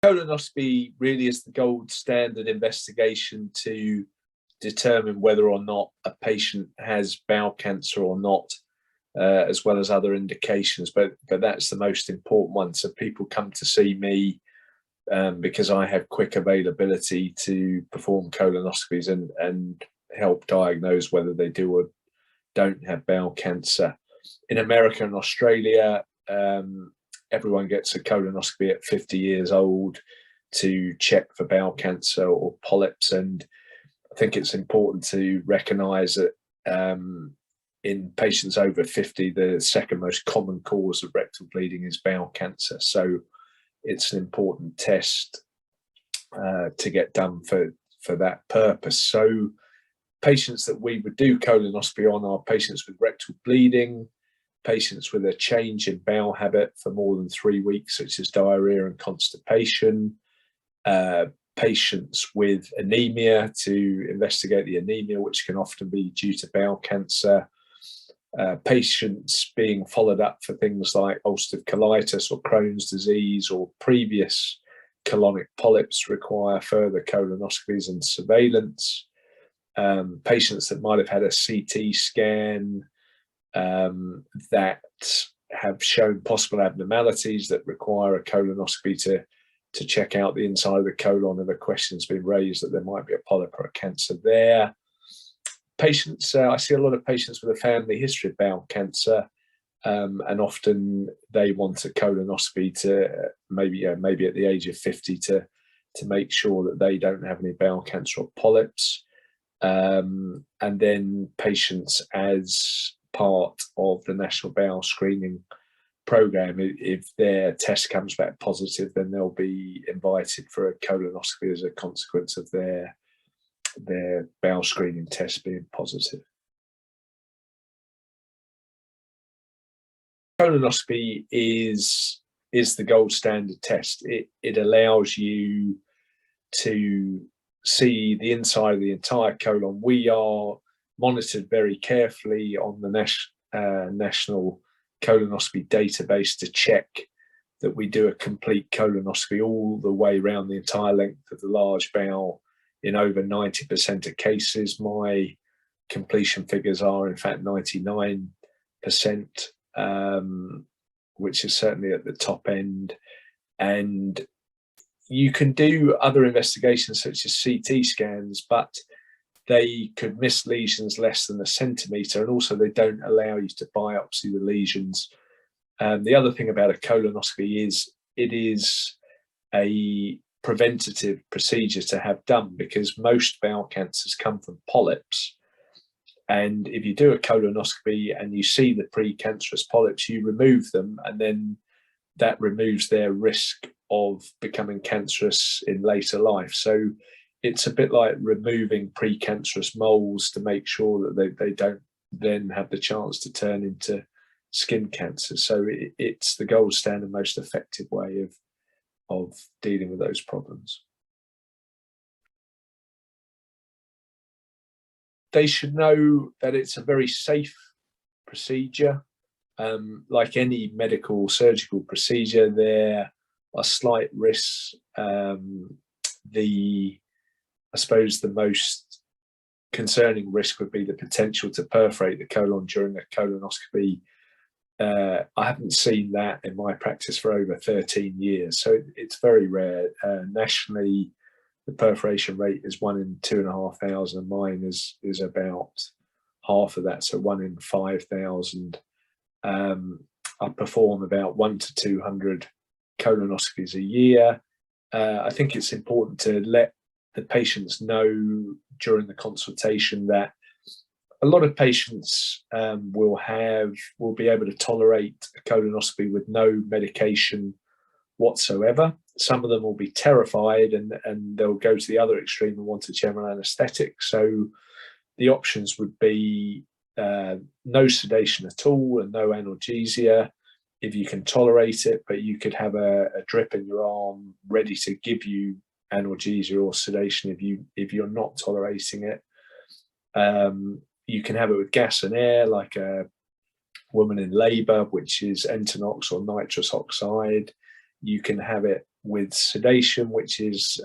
Colonoscopy really is the gold standard investigation to determine whether or not a patient has bowel cancer or not, as well as other indications. But that's the most important one. So people come to see me because I have quick availability to perform colonoscopies and help diagnose whether they do or don't have bowel cancer. In America and Australia, everyone gets a colonoscopy at 50 years old to check for bowel cancer or polyps. And I think it's important to recognise that in patients over 50, the second most common cause of rectal bleeding is bowel cancer. So it's an important test to get done for that purpose. So patients that we would do colonoscopy on are patients with rectal bleeding, patients with a change in bowel habit for more than 3 weeks, such as diarrhea and constipation, patients with anemia to investigate the anemia, which can often be due to bowel cancer, patients being followed up for things like ulcerative colitis or Crohn's disease, or previous colonic polyps require further colonoscopies and surveillance, patients that might have had a CT scan that have shown possible abnormalities that require a colonoscopy to check out the inside of the colon if a question's been raised that there might be a polyp or a cancer there. Patients, I see a lot of patients with a family history of bowel cancer, and often they want a colonoscopy to maybe at the age of 50 to make sure that they don't have any bowel cancer or polyps. And then patients, as part of the National Bowel Screening Programme, if their test comes back positive, then they'll be invited for a colonoscopy as a consequence of their bowel screening test being positive. Colonoscopy is the gold standard test. It allows you to see the inside of the entire colon. We are monitored very carefully on the National Colonoscopy Database to check that we do a complete colonoscopy all the way around the entire length of the large bowel in over 90% of cases. My completion figures are in fact 99%, which is certainly at the top end. And you can do other investigations such as CT scans, but they could miss lesions less than a centimetre, and also they don't allow you to biopsy the lesions. The other thing about a colonoscopy is it is a preventative procedure to have done, because most bowel cancers come from polyps. And if you do a colonoscopy and you see the precancerous polyps, you remove them, and then that removes their risk of becoming cancerous in later life. So it's a bit like removing precancerous moles to make sure that they don't then have the chance to turn into skin cancer. So it's the gold standard, most effective way of dealing with those problems. They should know that it's a very safe procedure. Like any medical surgical procedure, there are slight risks. I suppose the most concerning risk would be the potential to perforate the colon during a colonoscopy. I haven't seen that in my practice for over 13 years, so it's very rare. Nationally, the perforation rate is 1 in 2,500, and mine is about half of that, so 1 in 5,000. I perform about 100 to 200 colonoscopies a year. I think it's important to let the patients know during the consultation that a lot of patients will be able to tolerate a colonoscopy with no medication whatsoever. Some of them will be terrified and they'll go to the other extreme and want a general anaesthetic. So the options would be no sedation at all and no analgesia if you can tolerate it, but you could have a drip in your arm ready to give you analgesia or sedation if you're not tolerating it. You can have it with gas and air, like a woman in labour, which is Entonox or nitrous oxide. You can have it with sedation, which is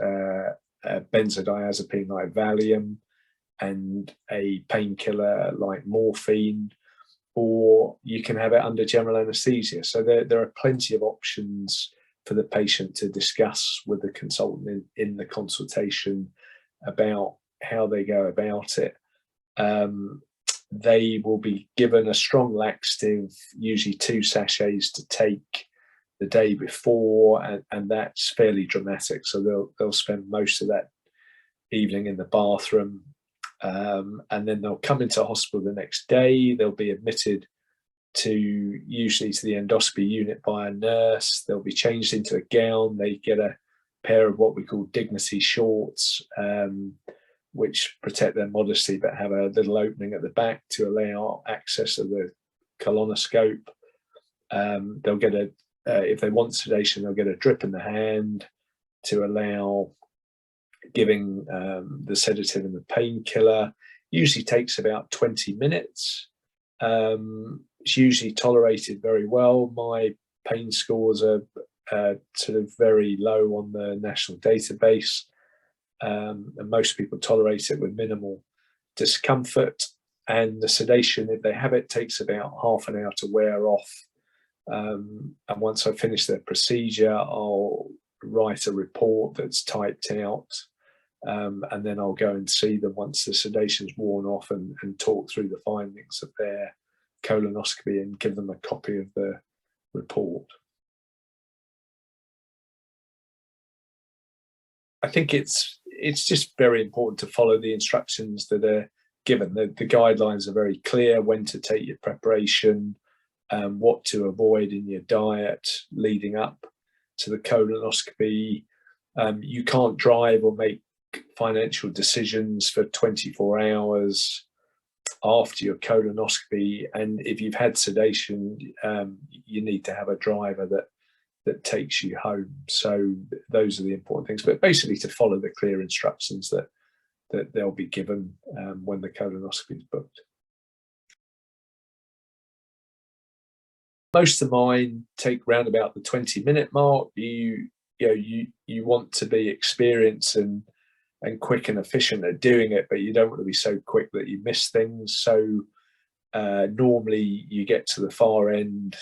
benzodiazepine like Valium, and a painkiller like morphine, or you can have it under general anaesthesia. So there are plenty of options for the patient to discuss with the consultant in the consultation about how they go about it. They will be given a strong laxative, usually 2 sachets to take the day before, and that's fairly dramatic. So they'll spend most of that evening in the bathroom, and then they'll come into hospital the next day. They'll be admitted usually to the endoscopy unit by a nurse. They'll be changed into a gown. They get a pair of what we call dignity shorts, which protect their modesty but have a little opening at the back to allow access of the colonoscope. They'll get if they want sedation, they'll get a drip in the hand to allow giving the sedative and the painkiller. Usually takes about 20 minutes. It's usually tolerated very well. My pain scores are sort of very low on the national database, and most people tolerate it with minimal discomfort. And the sedation, if they have it, takes about half an hour to wear off. And once I finish the procedure, I'll write a report that's typed out, and then I'll go and see them once the sedation's worn off and talk through the findings of their colonoscopy and give them a copy of the report. I think it's just very important to follow the instructions that are given. The guidelines are very clear: when to take your preparation, what to avoid in your diet leading up to the colonoscopy. You can't drive or make financial decisions for 24 hours after your colonoscopy, and if you've had sedation, you need to have a driver that takes you home. So those are the important things, but basically to follow the clear instructions that they'll be given when the colonoscopy is booked. Most of mine take round about the 20-minute mark. You want to be experienced and quick and efficient at doing it, but you don't want to be so quick that you miss things. So normally you get to the far end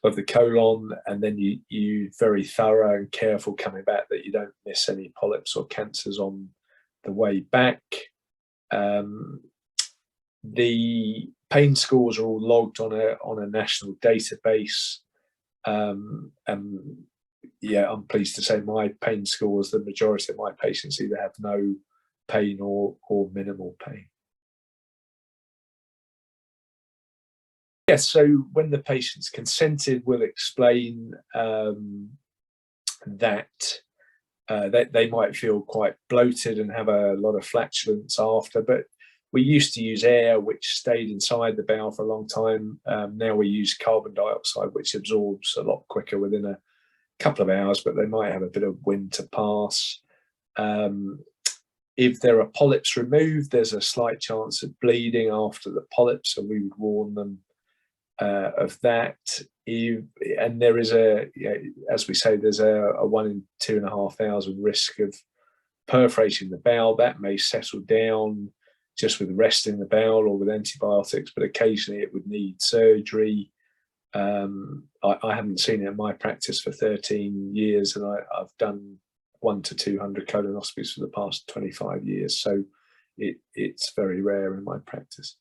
of the colon, and then you very thorough and careful coming back that you don't miss any polyps or cancers on the way back. The pain scores are all logged on a national database, and yeah, I'm pleased to say my pain scores, the majority of my patients either have no pain or minimal pain. Yes, so when the patient's consented, we'll explain that they might feel quite bloated and have a lot of flatulence after, but we used to use air, which stayed inside the bowel for a long time. Now we use carbon dioxide, which absorbs a lot quicker within a couple of hours, but they might have a bit of wind to pass. If there are polyps removed, there's a slight chance of bleeding after the polyps, so we would warn them of that. And there is as we say, there's a 1 in 2,500 risk of perforating the bowel. That may settle down just with resting the bowel or with antibiotics, but occasionally it would need surgery. I haven't seen it in my practice for 13 years, and I've done 100 to 200 colonoscopies for the past 25 years. So it's very rare in my practice.